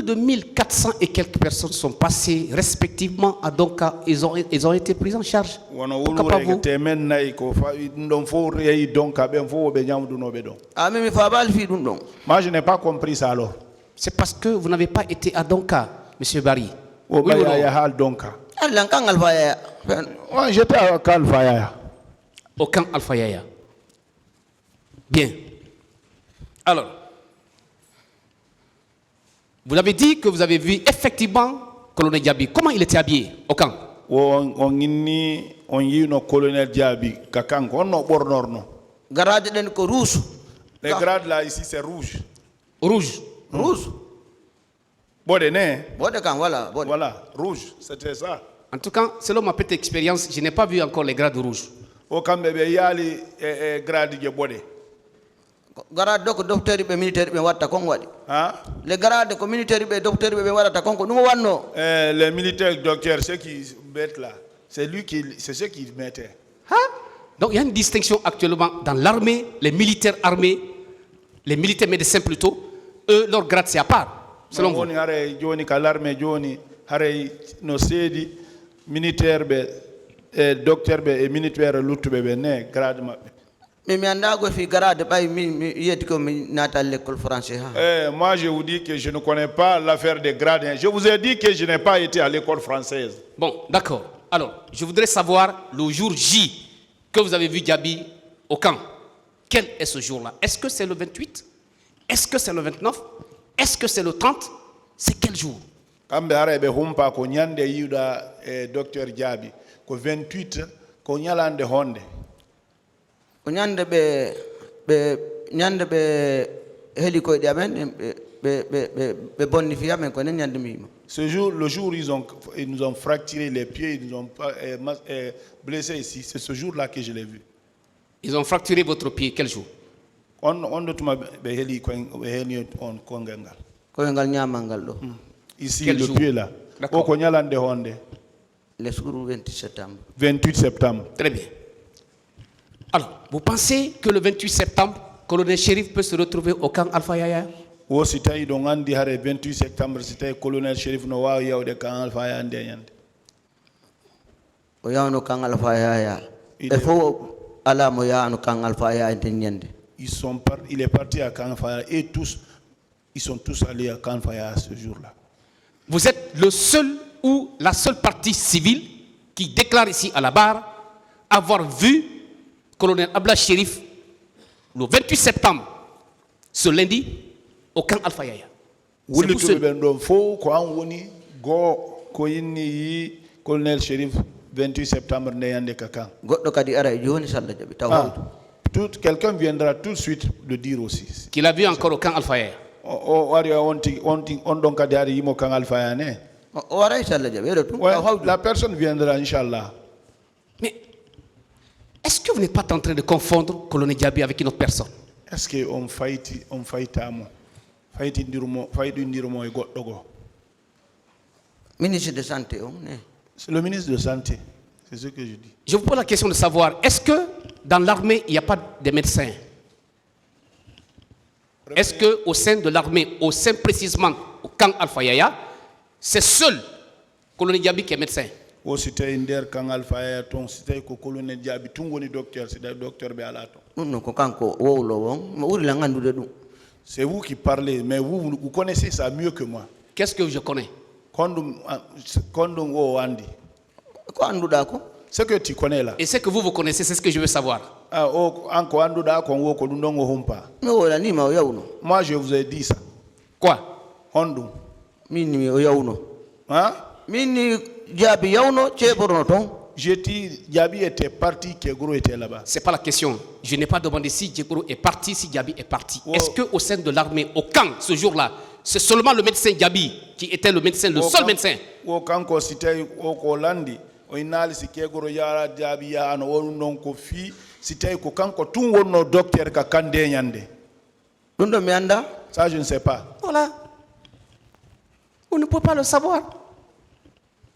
de 1400 et quelques personnes sont passées respectivement à Donka. Ils ont été pris en charge. Pourquoi pas vous? Moi, je n'ai pas compris ça alors. C'est parce que vous n'avez pas été à Donka, M. Barry. Oui, Oui ou non? Ouais, j'étais à Kalfaya. Au camp Alpha Yaya. Bien. Alors, vous avez dit que vous avez vu effectivement Colonel Diaby. Comment il était habillé au camp? On y no colonel Diaby kakang on no bornorno. Garade den ko rouge. Les grades là ici c'est rouge. Rouge. Rouge. Bodene. Bode kan voilà, bode. Voilà, rouge, c'était ça. En tout cas, selon ma petite expérience, je n'ai pas vu encore les grades rouges. O kambe be yali grade je bode. Garade dok docteur be militaire be watta kon wadi. Hein? Les grades ko militaire be docteur be watta kon ko dum wanno. Les militaires docteurs ceux qui mettent là, c'est ce qu'ils mettaient. Hein? Donc il y a une distinction actuellement dans l'armée, les militaires armés, les militaires médecins plutôt, eux leur grade c'est à part. Selon vous? Joni l'armée joni hare no sedi militaire be docteur be et militaire lutube be ne grade mabbe. Mais mi anda go fi garade bay mi yeti ko mi nata l'école française ha. Moi je vous dis que je ne connais pas l'affaire des grades. Je vous ai dit que je n'ai pas été à l'école française. Bon, d'accord. Alors, je voudrais savoir le jour J que vous avez vu Diaby au camp. Quel est ce jour-là? Est-ce que c'est le 28? Est-ce que c'est le 29? Est-ce que c'est le 30? C'est quel jour? Kambe hare be humpa ko nyande yuda docteur Diaby ko 28 ko nyalande honde. Ko nyande be heli ko di amen be bonni fi amen ko nyande mi. Ce jour, le jour où ils nous ont fracturé les pieds, ils nous ont blessés ici. C'est ce jour-là que je l'ai vu. Ils ont fracturé votre pied. Quel jour? Ici, Quel le jour? pied là. D'accord. Le jour 28 septembre. 28 septembre. Très bien. Alors, vous pensez que le 28 septembre, colonel Chérif peut se retrouver au camp Alpha Yaya? Wo sitayi don andi hare 28 septembre sitayi colonel Chérif no wa yawde kan Alpha Yaya ande yande. O yawno kan Alpha Yaya. E fo ala mo yawno kan Alpha Yaya ande. Il est parti à Kan Alpha Yaya et tous ils sont tous allés à Kan Alpha Yaya ce jour-là. Vous êtes le seul ou la seule partie civile qui déclare ici à la barre avoir vu colonel Abla Chérif le 28 septembre, ce lundi, au camp Alpha Yaya. C'est vous seul. Colonel Chérif 28 septembre n'ayande kakan. Quelqu'un viendra tout de suite le dire aussi. Qu'il a vu encore au camp Alpha Yaya. La personne viendra, Inch'Allah. Mais est-ce que vous n'êtes pas en train de confondre colonel Diaby avec une autre personne? Est-ce qu'on faillit Ministre de Santé. C'est le ministre de Santé. C'est ce que je dis. Je vous pose la question de savoir, est-ce que dans l'armée, il n'y a pas de médecins? Est-ce qu'au sein de l'armée, au sein précisément au camp Alpha Yaya, c'est seul colonel Diaby qui est médecin? C'est vous qui parlez, mais vous connaissez ça mieux que moi. Qu'est-ce que je connais? Ce que tu connais là. Et ce que vous connaissez, c'est ce que je veux savoir. Moi, je vous ai dit ça. Quoi? Hein? J'ai dit, Diaby était parti, Kegoro était là-bas. C'est pas la question. Je n'ai pas demandé si Djekoro est parti, si Diaby est parti. Est-ce qu'au sein de l'armée, au camp, ce jour-là, c'est seulement le médecin Diaby qui était le médecin, le seul médecin? Ça, je ne sais pas. Voilà. On ne peut pas le savoir.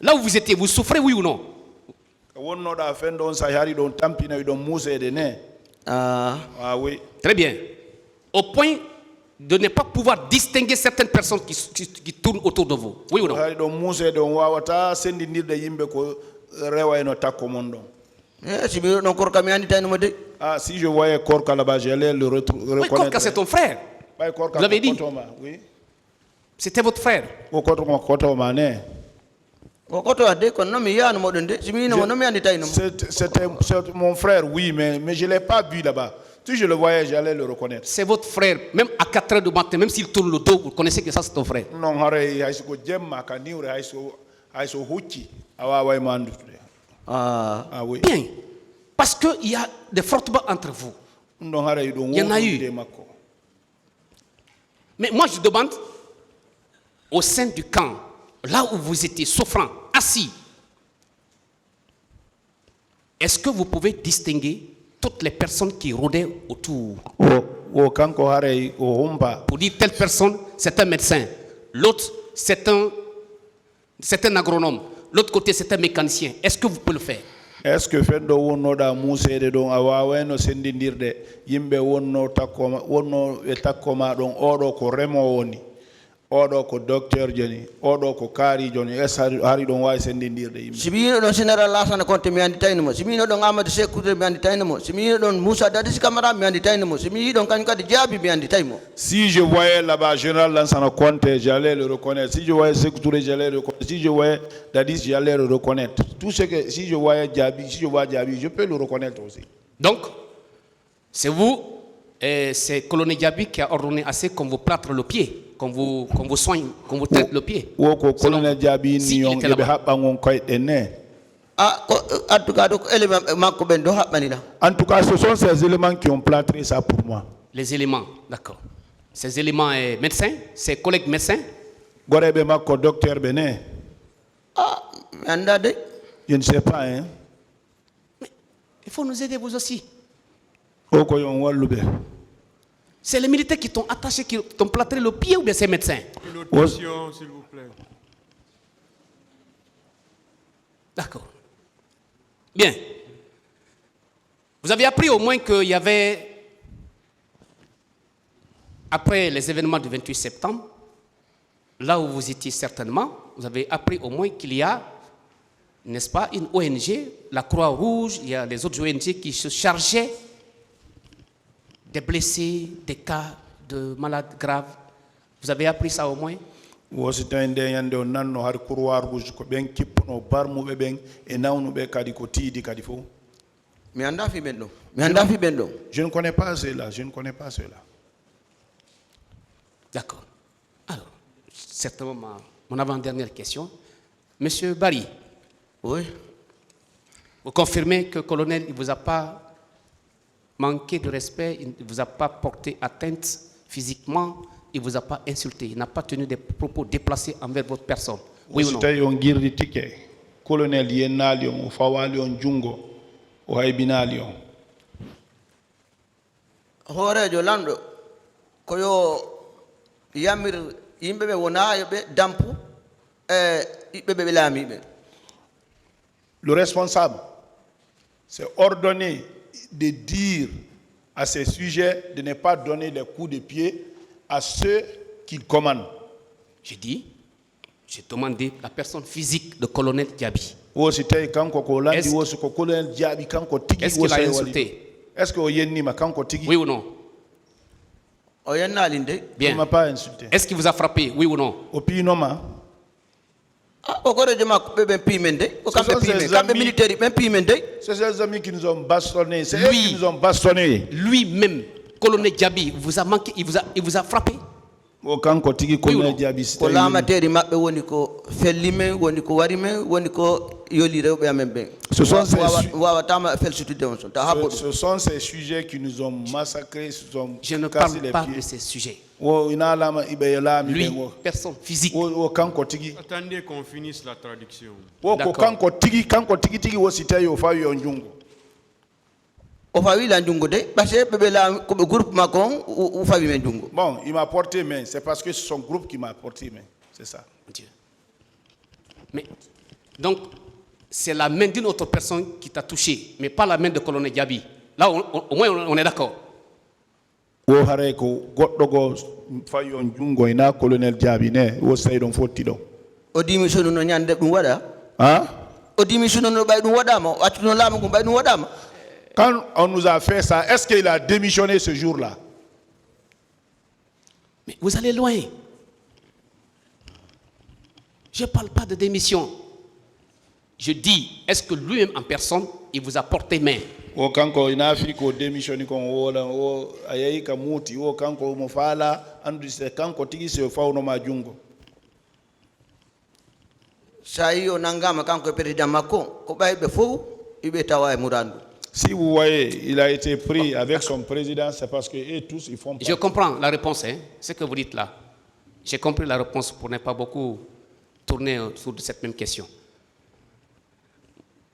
Là où vous étiez, vous souffrez, oui ou non? Ah oui. Très bien. Au point de ne pas pouvoir distinguer certaines personnes qui tournent autour de vous. Oui ou non? hay ɗon muuse ɗon wawata sendindirde yimɓe ko rewayno takko mon ɗon. Si mi non korka mi anditayno de. Ah, si je voyais Korka là-bas, j'allais le Oui, reconnaître. Korka, c'est ton frère. Bay Korka Vous l'avez dit. Kotoma, oui. C'était votre frère. O Kotoma Kotoma, ne. Ko koto ade kon no mi yaano modon de. Si mi no mi anditayno. C'était mon frère, oui, mais je ne l'ai pas vu là-bas. Si je le voyais, j'allais le reconnaître. C'est votre frère. Même à 4 heures du matin, même s'il tourne le dos, vous connaissez que ça, c'est ton frère. Non, hare hayso ko jemma ka niwre hayso hucci awa mandu. Ah oui. Bien. Parce qu'il y a des frottements entre vous. Il y en a eu. Mais moi, je demande, au sein du camp, là où vous étiez souffrant, assis, est-ce que vous pouvez distinguer toutes les personnes qui rôdaient autour? Pour dire telle personne, c'est un médecin. L'autre, c'est un agronome. L'autre côté, c'est un mécanicien. Est-ce que vous pouvez le faire? Est-ce que fendo wonnoɗa musede ɗon a wawano sendidirde yimɓe wonno e takkoma ɗon oɗo ko remowo woni oɗo ko docteur joni oɗo ko kaari joni hari ɗon wawi sendidirde yimɓe? Si mi ɗon général Lassana Conté mi anditayno mo, si mi ɗon Amadou Sékou mi anditayno mo, si mi ɗon Moussa Dadis Camara mi anditayno mo, si mi ɗon kañum kadi Diaby mi anditaymo. Si je voyais là-bas général Lansana Conté, j'allais le reconnaître. Si je voyais Sékou Touré, j'allais le reconnaître. Si je voyais Dadis, j'allais le reconnaître. Tout ce que si je voyais Diaby, si je vois Diaby, je peux le reconnaître aussi. Donc, c'est vous, c'est colonel Diaby qui a ordonné assez qu'on vous plâtre le pied, qu'on vous soigne, qu'on vous traite le pied. Colonel Diaby si il était là-bas. En tout cas, ce sont ces éléments qui ont plâtré ça pour moi. Les éléments, d'accord. Ces éléments médecins, ses collègues médecins. Docteur Benet. Je ne sais pas, hein. Mais il faut nous aider vous aussi. C'est les militaires qui t'ont attaché, qui t'ont plâtré le pied ou bien ces médecins? Une autre question, s'il vous plaît. D'accord. Bien. Vous avez appris au moins qu'il y avait, après les événements du 28 septembre, là où vous étiez certainement, vous avez appris au moins qu'il y a, n'est-ce pas, une ONG, la Croix-Rouge, il y a les autres ONG qui se chargeaient des blessés, des cas de malades graves. Vous avez appris ça au moins? Je ne connais pas cela, je ne connais pas cela. D'accord. Alors, certainement mon avant-dernière question. Monsieur Barry. Oui. Vous confirmez que le colonel ne vous a pas manqué de respect, il ne vous a pas porté atteinte physiquement, il ne vous a pas insulté, il n'a pas tenu des propos déplacés envers votre personne? Oui ou non? Colonel Yenali on fawali on jungo o haybinali on. Horejo lamɗo koyo yamir yimɓe ɓe wona yoɓe dampu ɓiɓɓe ɓe laamiɓe. Le responsable c'est ordonné de dire à ces sujets de ne pas donner des coups de pied à ceux qu'il commande. J'ai dit, j'ai demandé la personne physique de colonel Diaby. Est-ce qu'il a insulté? Est-ce que oui ou non? Bien. Il m'a pas insulté. Est-ce qu'il vous a frappé? Oui ou non? C'est ses amis qui nous ont bastonnés. C'est eux qui nous ont bastonnés. Lui-même, colonel Diaby, vous a manqué, il vous a frappé? Ce sont ces sujets qui nous ont massacrés. Je ne parle pas de ces sujets. Lui, personne physique. Attendez qu'on finisse la traduction. Bon, il m'a porté main. C'est parce que c'est son groupe qui m'a porté main. C'est ça. Dieu. Mais, donc, c'est la main d'une autre personne qui t'a touché, mais pas la main de colonel Diaby. Là, au moins, on est d'accord. wo hare ko goddo go fayi on jungo ina colonel Diaby ne wo say don fotti do o démissionne no ñande dum wada hein o démissionne no bay dum wadama waccu no laamu ko bay dum wadama. quand on nous a fait ça, est-ce qu'il a démissionné ce jour-là? Mais vous allez loin. Je ne parle pas de démission. Je dis, est-ce que lui-même en personne, il vous a porté main? O kanko ina Afrique démissionné kon wala o ayayi ka muti o kanko mo fala andu se kanko tigi se fawno ma jungo. Sai o nangama kanko président Macron ko baybe fo ibe tawa e murandu. Si vous voyez, il a été pris avec son président, c'est parce que eux tous ils font. Je comprends la réponse, hein, ce que vous dites là. J'ai compris la réponse pour ne pas beaucoup tourner autour de cette même question.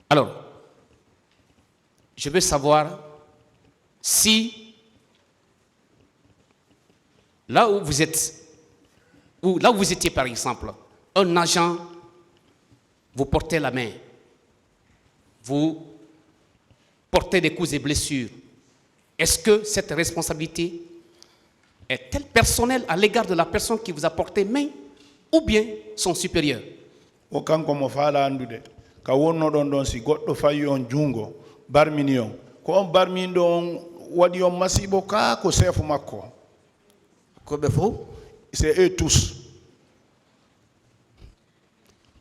Alors, je veux savoir si là où vous êtes, ou là où vous étiez par exemple, un agent vous portait la main, vous portez des coups et blessures. Est-ce que cette responsabilité est-elle personnelle à l'égard de la personne qui vous a porté main ou bien son supérieur? O kanko mo fala andude ka wonno don si goddo fayi on jungo barmini on ko on barmin don wadi on masibo ka ko chef makko Ko be fo c'est eux tous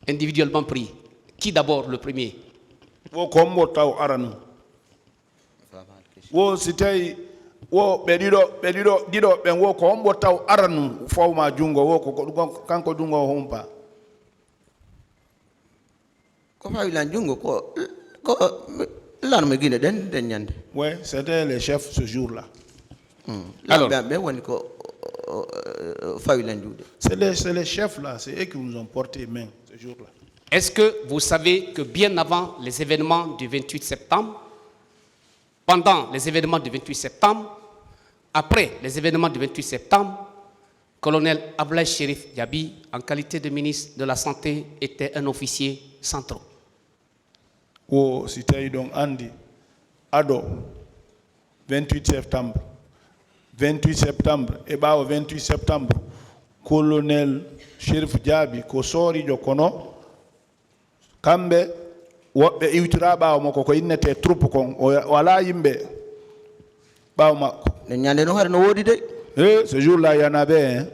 Individuellement pris. Qui d'abord le premier? wo kombo taw aranu wo sitay wo dido ben wo kombo taw aranu fawma jungo wo ko kanko dungo humpa ko fawi lan jungo ko l'arme guine den ñande. ouais c'était le chef ce jour-là. Alors, be woni ko fawi lan juude. C'est les chefs là, c'est eux qui nous ont porté main ce jour-là. est-ce que vous savez que bien avant les événements du 28 septembre, pendant les événements du 28 septembre, après les événements du 28 septembre, colonel Ablaye Cherif Diaby, en qualité de ministre de la Santé, était un officier central? Wo sitay donc andi ado 28 septembre 28 septembre e bawo 28 septembre colonel Cherif Diaby ko sori jo kono kambe wobbe iwtira bawo mako ko innete troupe kon wala yimbe bawo makko Ne ñande no har no wodi de. ce jour-là il y en avait hein?